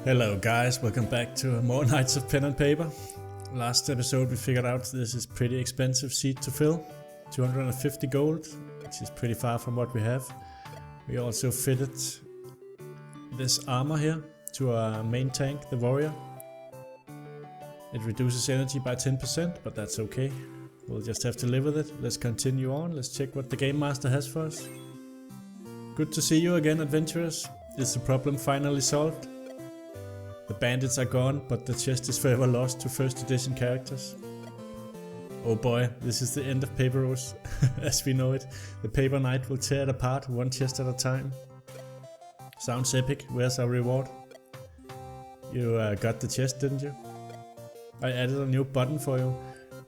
Hello guys, welcome back to more Nights of Pen and Paper. Last episode we figured out this is pretty expensive seed to fill, 250 gold, which is pretty far from what we have. We also fitted this armor here to our main tank, the warrior. It reduces energy by 10%, but that's okay. We'll just have to live with it. Let's continue on, let's check what the game master has for us. Good to see you again, adventurers. Is the problem finally solved? The bandits are gone, but the chest is forever lost to first edition characters. Oh boy, this is the end of Paper Rose, as we know it. The Paper Knight will tear it apart, one chest at a time. Sounds epic, where's our reward? You got the chest, didn't you? I added a new button for you.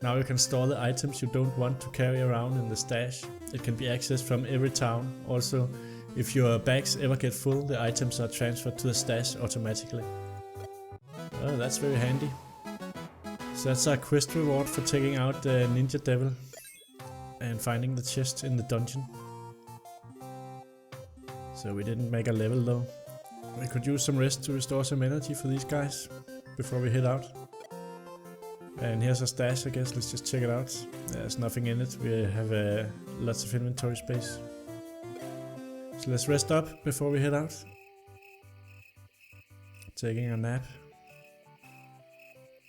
Now you can store the items you don't want to carry around in the stash. It can be accessed from every town. Also, if your bags ever get full, the items are transferred to the stash automatically. Oh, that's very handy. So that's our quest reward for taking out the Ninja Devil and finding the chest in the dungeon. So we didn't make a level though. We could use some rest to restore some energy for these guys before we head out. And here's a stash, I guess. Let's just check it out. There's nothing in it. We have lots of inventory space. So let's rest up before we head out. Taking a nap.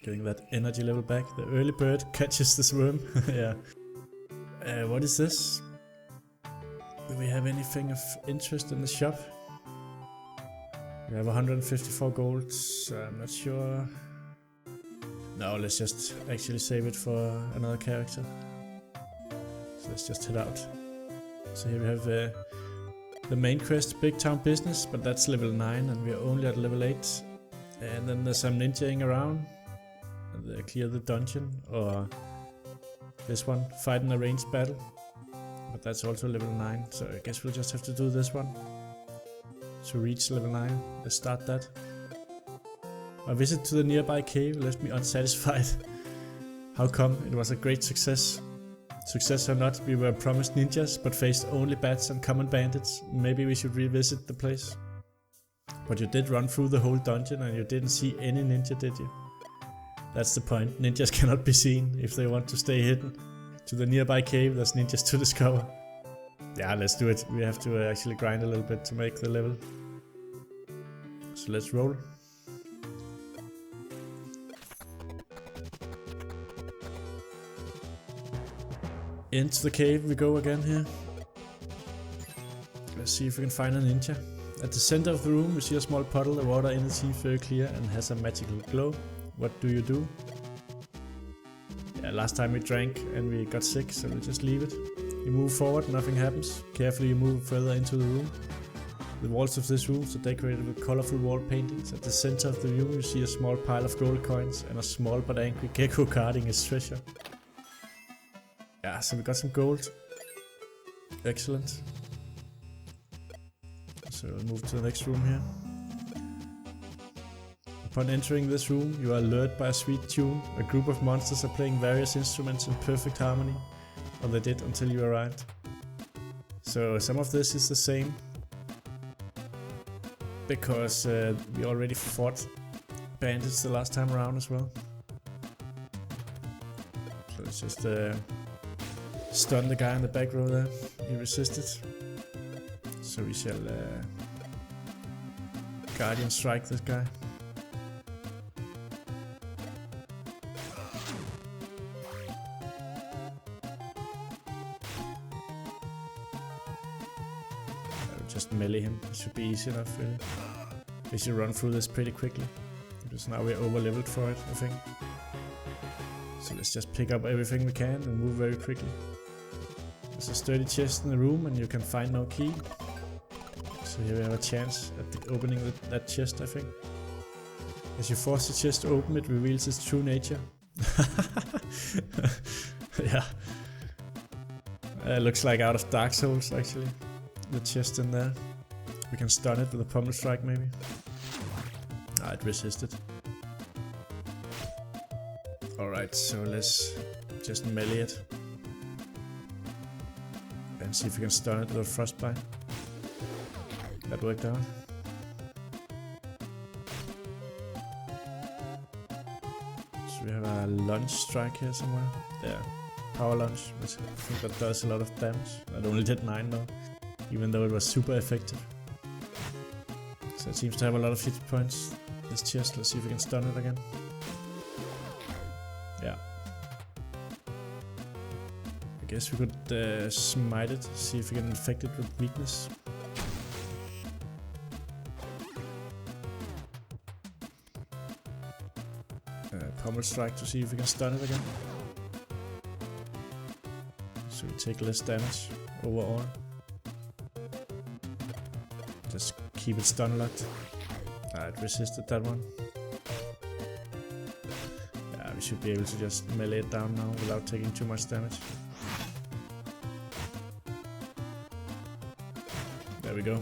Getting that energy level back. The early bird catches this worm. Yeah. What is this? Do we have anything of interest in the shop? We have 154 gold, so I'm not sure. No, let's just actually save it for another character. So let's just head out. So here we have the main quest, Big Town Business, but that's level 9 and we are only at level 8. And then there's some ninjaing around. Clear the dungeon, or this one, fight in a ranged battle, but that's also level 9, so I guess we'll just have to do this one to reach level 9. Let's start that. My visit to the nearby cave left me unsatisfied. How come? It was a great success. Success or not, we were promised ninjas but faced only bats and common bandits. Maybe we should revisit the place. But you did run through the whole dungeon and you didn't see any ninja, did you? That's the point, ninjas cannot be seen if they want to stay hidden. To the nearby cave, there's ninjas to discover. Yeah, let's do it. We have to actually grind a little bit to make the level. So let's roll. Into the cave we go again here. Let's see if we can find a ninja. At the center of the room we see a small puddle. The water in it seems very clear and has a magical glow. What do you do? Yeah, last time we drank and we got sick, so we'll just leave it. You move forward, nothing happens. Carefully you move further into the room. The walls of this room are decorated with colorful wall paintings. At the center of the room you see a small pile of gold coins and a small but angry gecko guarding his treasure. Yeah, so we got some gold. Excellent. So we'll move to the next room here. Upon entering this room, you are lured by a sweet tune. A group of monsters are playing various instruments in perfect harmony, or they did until you arrived. So some of this is the same, because we already fought bandits the last time around as well. So let's just stun the guy in the back row there. He resisted. So we shall Guardian strike this guy. Just melee him, it should be easy enough really. We should run through this pretty quickly, because now we're over leveled for it, I think. So let's just pick up everything we can and move very quickly. There's a sturdy chest in the room and you can find no key. So here we have a chance at opening that chest, I think. As you force the chest open, it reveals its true nature. Yeah. Looks like out of Dark Souls actually. The chest in there. We can stun it with a pummel strike maybe. Ah, it resisted. Alright, so let's just melee it. And see if we can stun it with a frostbite. That worked out. So we have a lunge strike here somewhere. There. Power lunge, which I think that does a lot of damage. That only did 9 though, even though it was super effective. So it seems to have a lot of hit points. This chest, let's see if we can stun it again. Yeah. I guess we could smite it, see if we can infect it with weakness. Pommel strike to see if we can stun it again. So we take less damage overall. Just keep it stun locked. It resisted that one. Yeah, we should be able to just melee it down now without taking too much damage. There we go.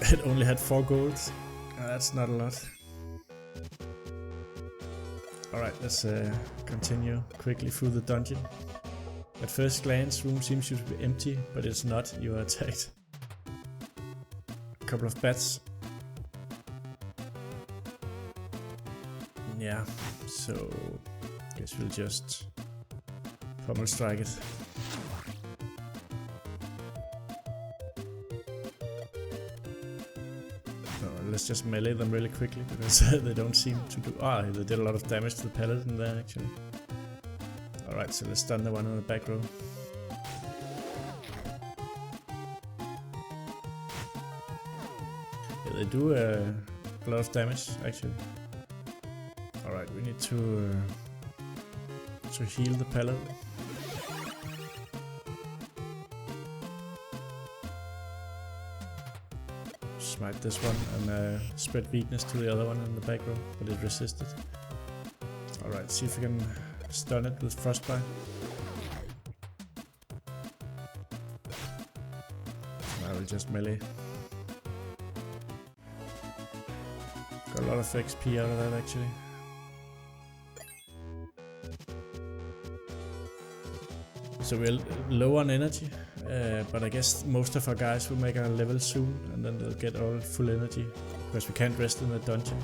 It only had 4 golds. That's not a lot. Alright, let's continue quickly through the dungeon. At first glance, room seems to be empty, but it's not. You are attacked. A couple of bats. Yeah, so guess we'll just pummel strike it. Let's just melee them really quickly because they don't seem to do. They did a lot of damage to the paladin there actually. Alright, so let's stun the one on the back row. Yeah, they do a lot of damage actually. Alright, we need to heal the paladin. Smite this one and spread weakness to the other one in the back row, but it resisted. Alright, see if we can stun it with frostbite. I will just melee. Got a lot of XP out of that actually. So we're low on energy, but I guess most of our guys will make a level soon and then they'll get all full energy because we can't rest in the dungeon.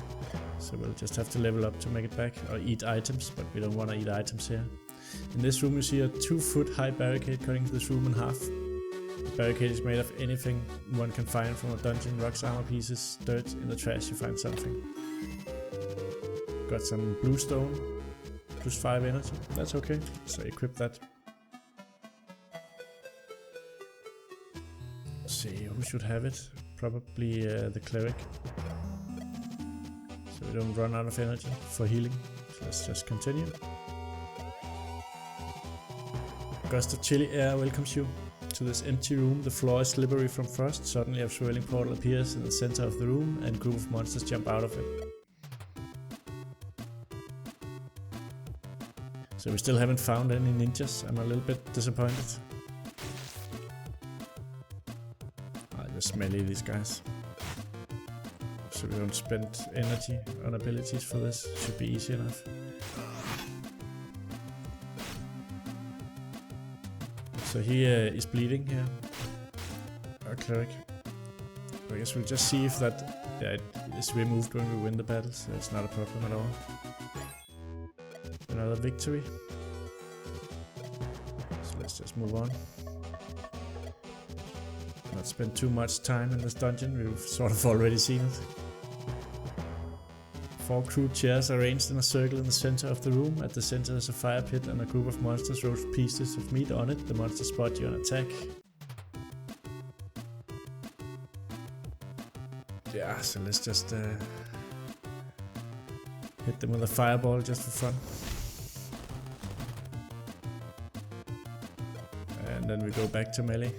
So we'll just have to level up to make it back or eat items, but we don't want to eat items here. In this room you see a 2-foot high barricade cutting this room in half. The barricade is made of anything one can find from a dungeon: rocks, armor pieces, dirt. In the trash you find something. Got some blue stone, plus 5 energy, that's okay, so equip that. See who should have it. Probably the cleric, so we don't run out of energy for healing. So let's just continue. Gust of chilly air welcomes you to this empty room. The floor is slippery from frost. Suddenly a swirling portal appears in the center of the room and a group of monsters jump out of it. So we still haven't found any ninjas. I'm a little bit disappointed. Just melee these guys, so we don't spend energy on abilities for this. Should be easy enough. So he is bleeding here, our cleric. I guess we'll just see if that it is removed when we win the battle, so it's not a problem at all. Another victory. So let's just move on. Not spend too much time in this dungeon, we've sort of already seen it. 4 crude chairs arranged in a circle in the center of the room. At the center is a fire pit and a group of monsters roast pieces of meat on it. The monsters spot you and attack. Yeah, so let's just hit them with a fireball just for fun. And then we go back to melee.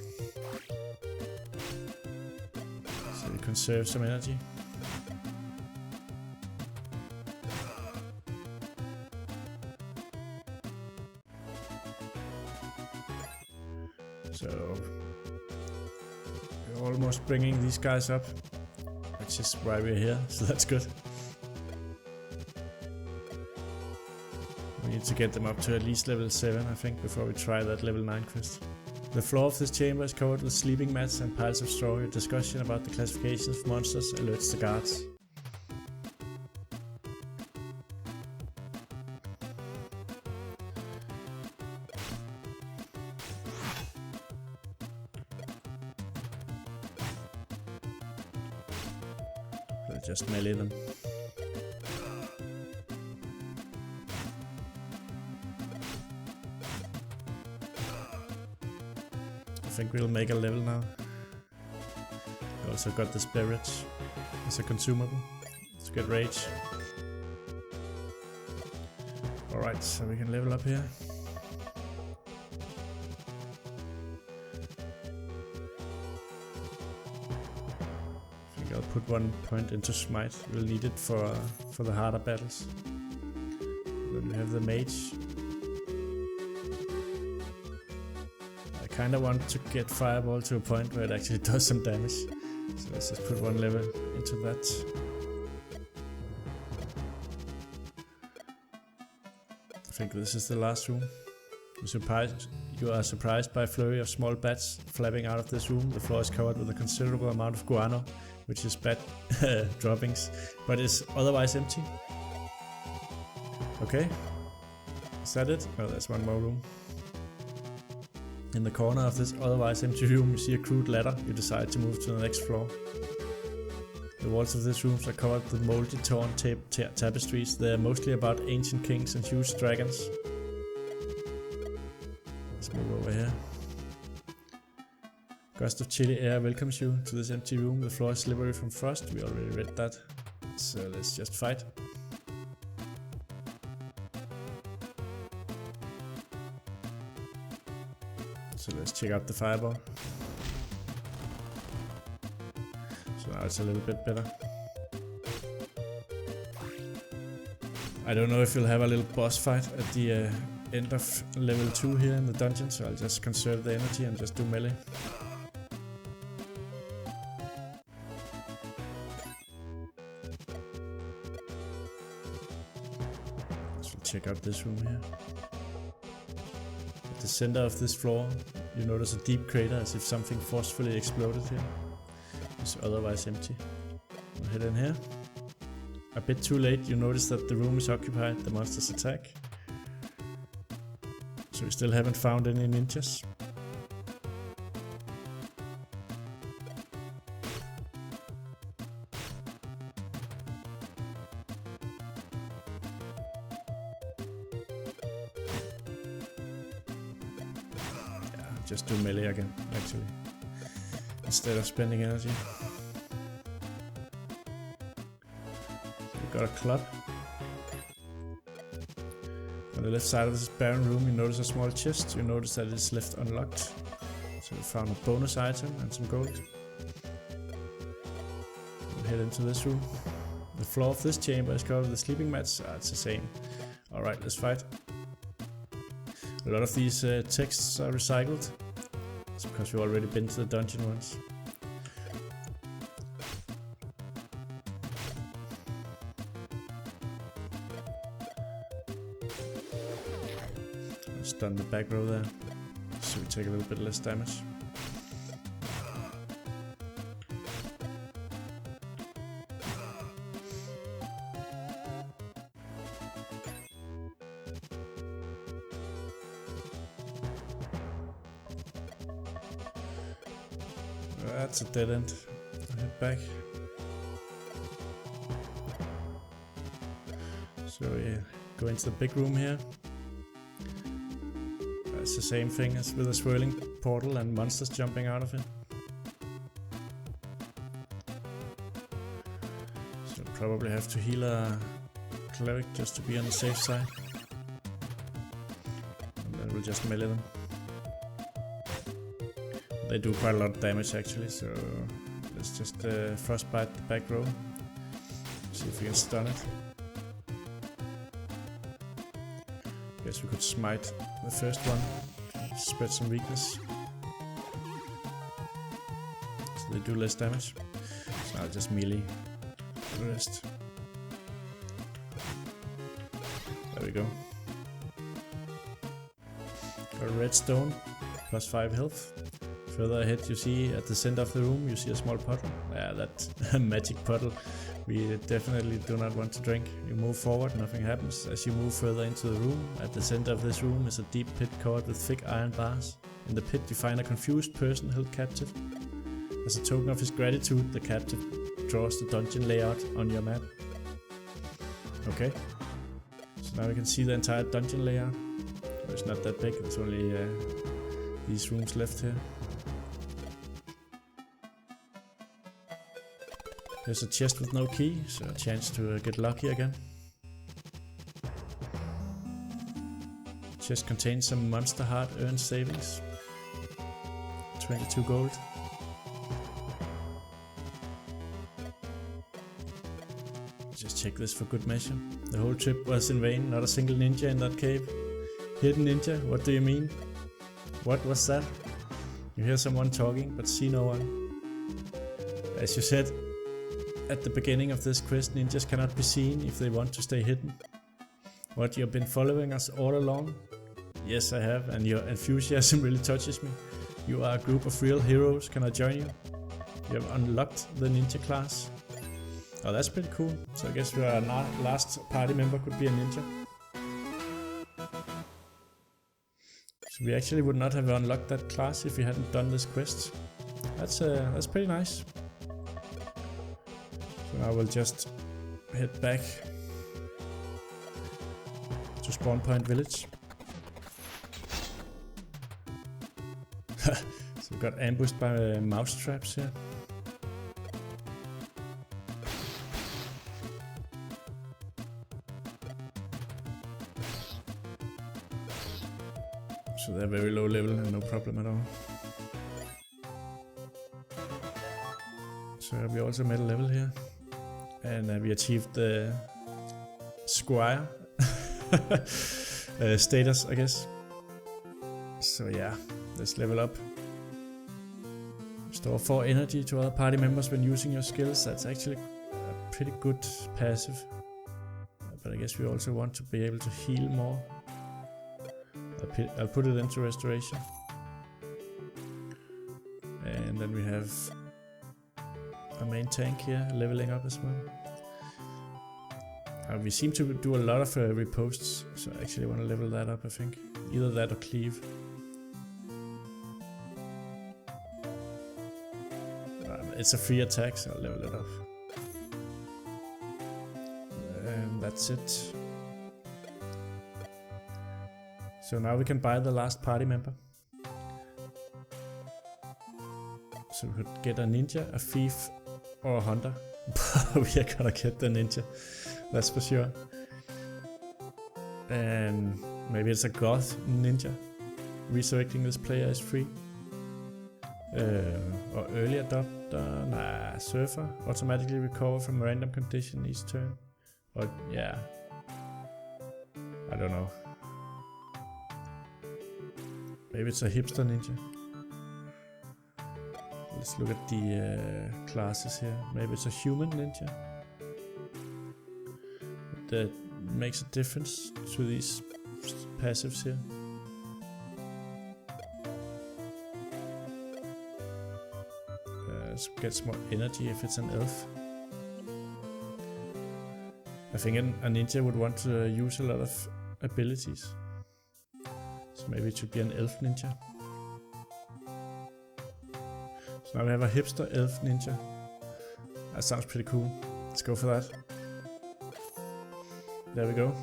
Conserve some energy. So we're almost bringing these guys up, which is why we're here, so that's good. We need to get them up to at least level 7, I think, before we try that level 9 quest. The floor of this chamber is covered with sleeping mats and piles of straw. A discussion about the classifications of monsters alerts the guards. just melee them. I think we'll make a level now. We also got this beverage as a consumable to get rage. Alright, so we can level up here. I think I'll put 1 point into smite. We'll need it for the harder battles. Then we have the mage. I kinda want to get fireball to a point where it actually does some damage. So let's just put 1 level into that. I think this is the last room. You are surprised by a flurry of small bats flapping out of this room. The floor is covered with a considerable amount of guano, which is bat droppings, but is otherwise empty. Okay, is that it? Oh, there's 1 more room. In the corner of this otherwise empty room, you see a crude ladder. You decide to move to the next floor. The walls of this room are covered with moldy, torn tapestries. They are mostly about ancient kings and huge dragons. Let's move over here. Gust of chilly air welcomes you to this empty room. The floor is slippery from frost. We already read that. So let's just fight. So let's check out the fireball. So now it's a little bit better. I don't know if you'll have a little boss fight at the end of level 2 here in the dungeon, so I'll just conserve the energy and just do melee. So check out this room here. At the center of this floor, you notice a deep crater as if something forcefully exploded here. It's otherwise empty. We'll head in here. A bit too late, you notice that the room is occupied. The monsters attack. So we still haven't found any ninjas. Yeah, just do melee again, actually, instead of spending energy. Got a club. On the left side of this barren room, you notice a small chest. You notice that it's left unlocked. So we found a bonus item and some gold. We'll head into this room. The floor of this chamber is covered with sleeping mats. It's the same. Alright, let's fight. A lot of these texts are recycled. It's because we've already been to the dungeon once. Stun the back row there, so we take a little bit less damage. That's a dead end. I'll head back. So we go into the big room here. It's the same thing as with a swirling portal and monsters jumping out of it. So probably have to heal a cleric just to be on the safe side. And then we'll just melee them. They do quite a lot of damage actually, so let's just frostbite the back row. See if we can stun it. Guess we could smite the first one, spread some weakness. So they do less damage. So I'll just melee the rest. There we go. Got a red stone, plus 5 health. Further ahead you see at the center of the room you see a small puddle. Yeah, that magic puddle we definitely do not want to drink. You move forward, nothing happens. As you move further into the room, at the center of this room is a deep pit covered with thick iron bars. In the pit you find a confused person held captive. As a token of his gratitude, the captive draws the dungeon layout on your map. Okay. So now we can see the entire dungeon layout. It's not that big, there's only these rooms left here. There's a chest with no key, so a chance to get lucky again. Chest contains some monster hard earned savings. 22 gold. Just check this for good measure. The whole trip was in vain, not a single ninja in that cave. Hidden ninja, what do you mean? What was that? You hear someone talking, but see no one. As you said at the beginning of this quest, ninjas cannot be seen if they want to stay hidden. What, you've been following us all along? Yes, I have, and your enthusiasm really touches me. You are a group of real heroes, can I join you? You have unlocked the ninja class. Oh, that's pretty cool. So I guess our last party member could be a ninja. So we actually would not have unlocked that class if we hadn't done this quest. That's pretty nice. So now we'll just head back to Spawn Point Village. So we got ambushed by mouse traps here. So they're very low level and no problem at all. So we also made a level here. And we achieved the Squire status, I guess. So yeah, let's level up. Restore 4 energy to other party members when using your skills. That's actually a pretty good passive. But I guess we also want to be able to heal more. I'll put it into restoration. And then we have a main tank here leveling up as well. We seem to do a lot of reposts, so I actually want to level that up, I think. Either that or cleave. It's a free attack, so I'll level it up. And that's it. So now we can buy the last party member. So we could get a ninja, a thief, or a hunter. We are gonna get the ninja, that's for sure. And maybe it's a goth ninja. Resurrecting this player is free. Or early adopter, nah, surfer. Automatically recover from a random condition each turn. Or yeah, I don't know. Maybe it's a hipster ninja. Let's look at the classes here. Maybe it's a human ninja. That makes a difference to these passives here. Gets more energy if it's an elf. I think a ninja would want to use a lot of abilities. So maybe it should be an elf ninja. So now we have a hipster elf ninja. That sounds pretty cool. Let's go for that. There we go.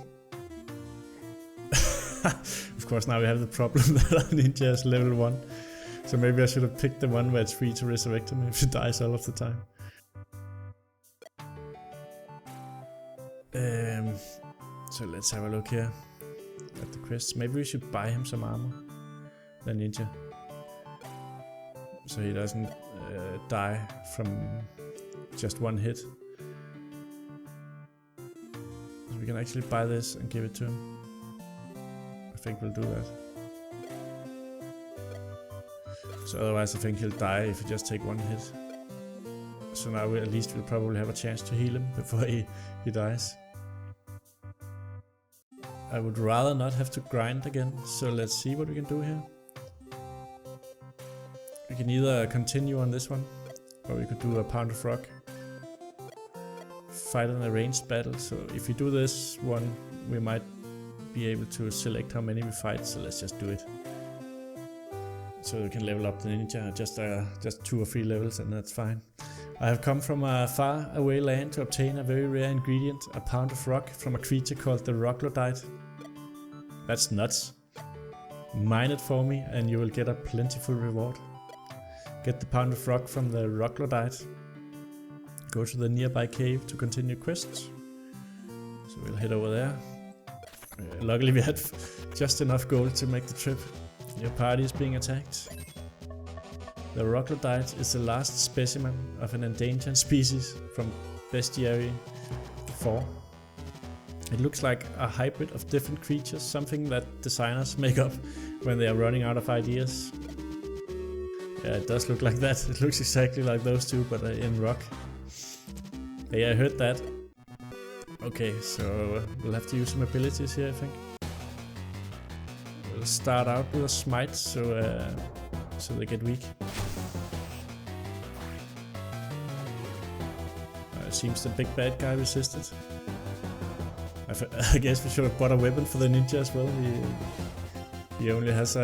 Of course now we have the problem that our ninja is level 1. So maybe I should have picked the one where it's free to resurrect him if he dies all of the time. So let's have a look here at the quests. Maybe we should buy him some armor, the ninja, so he doesn't die from just one hit. So we can actually buy this and give it to him. I think we'll do that. So otherwise I think he'll die if he just take one hit. So now at least we'll probably have a chance to heal him before he dies. I would rather not have to grind again, so let's see what we can do here. We can either continue on this one, or we could do a pound of rock. Fight in a ranged battle, so if we do this one, we might be able to select how many we fight, so let's just do it. So we can level up the ninja just 2 or 3 levels and that's fine. I have come from a far away land to obtain a very rare ingredient, a pound of rock from a creature called the Rocklodite. That's nuts. Mine it for me and you will get a plentiful reward. Get the pound of rock from the Rocklodite. Go to the nearby cave to continue quests. So we'll head over there. Luckily we had just enough gold to make the trip. Your party is being attacked. The Rocklodite is the last specimen of an endangered species from Bestiary 4. It looks like a hybrid of different creatures, something that designers make up when they are running out of ideas. Yeah, it does look like that. It looks exactly like those two, but in rock. Yeah, I heard that. Okay, so we'll have to use some abilities here, I think. We'll start out with a smite, so they get weak. It seems the big bad guy resisted. I guess we should have bought a weapon for the ninja as well. He only has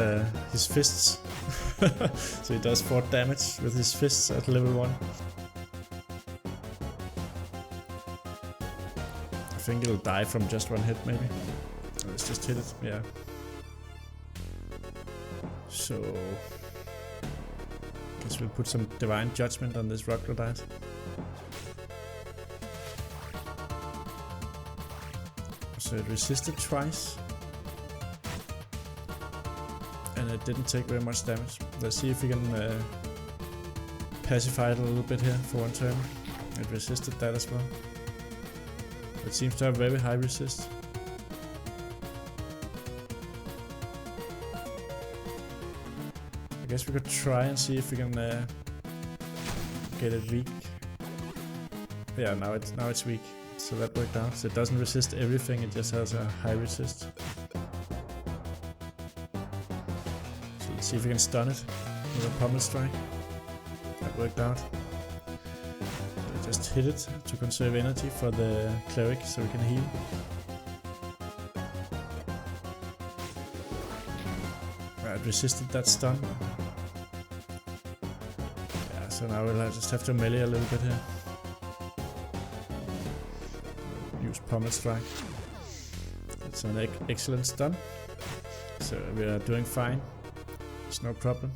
his fists, so he does 4 damage with his fists at level 1. I think it'll die from just 1 hit maybe. Let's just hit it, yeah. So, guess we'll put some divine judgment on this Rocklodite. So it resisted twice. And it didn't take very much damage. Let's see if we can pacify it a little bit here for 1 turn. It resisted that as well. It seems to have very high resist. I guess we could try and see if we can get it weak. Yeah, now it's weak. So that worked out. So it doesn't resist everything, it just has a high resist. So let's see if we can stun it with a pommel strike. That worked out. So just hit it to conserve energy for the cleric so we can heal. It resisted that stun. Yeah, so now we'll just have to melee a little bit here. Use pommel strike. It's an excellent stun. So we are doing fine. It's no problem.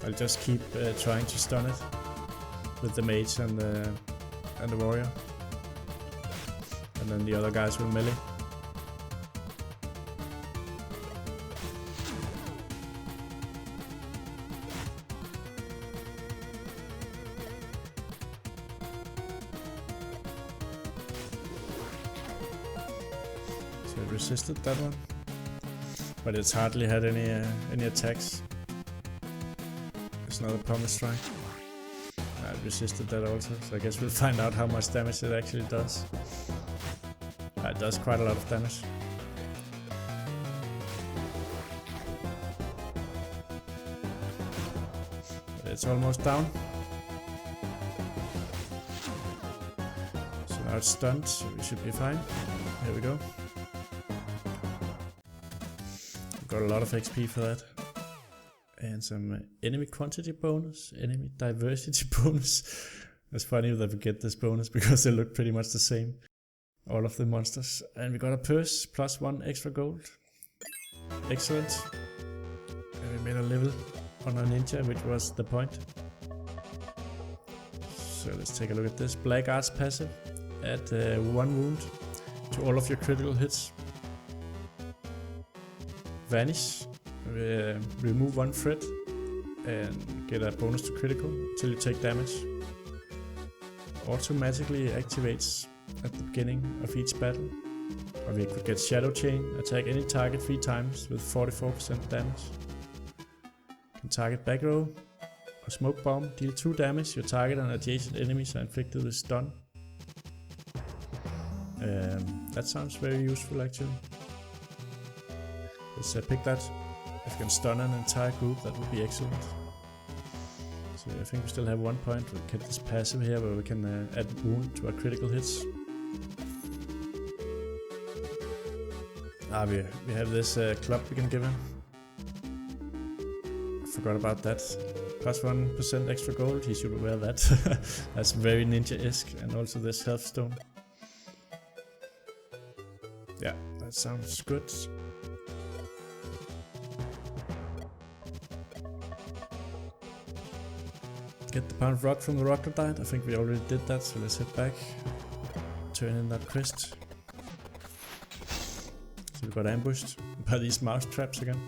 I'll just keep trying to stun it with the mage and the warrior. And then the other guys will melee. So it resisted that one, but it's hardly had any attacks. There's another pommel strike. It resisted that also, so I guess we'll find out how much damage it actually does. It does quite a lot of damage. But it's almost down. So now it's stunned, so we should be fine. Here we go. Got a lot of XP for that. And some enemy quantity bonus, enemy diversity bonus. It's funny that we get this bonus because they look pretty much the same. All of the monsters. And we got a purse, plus 1 extra gold. Excellent. And we made a level on our ninja, which was the point. So let's take a look at this. Black Arts passive. Add 1 wound to all of your critical hits. Vanish. Remove 1 threat and get a bonus to critical until you take damage. Automatically activates at the beginning of each battle. Or we could get Shadow Chain, attack any target 3 times with 44% damage. Can target back row or smoke bomb, deal 2 damage. Your target and adjacent enemies are inflicted with stun. That sounds very useful actually. Let's pick that. If we can stun an entire group, that would be excellent. So I think we still have 1 point. We'll get this passive here where we can add wound to our critical hits. We have this club we can give him. I forgot about that. Plus 1% extra gold, he should wear that. That's very ninja-esque, and also this health stone. Yeah, that sounds good. Get the pound of rock from the Rocklodite. I think we already did that, so let's head back. Turn in that quest. So we got ambushed by these mouse traps again.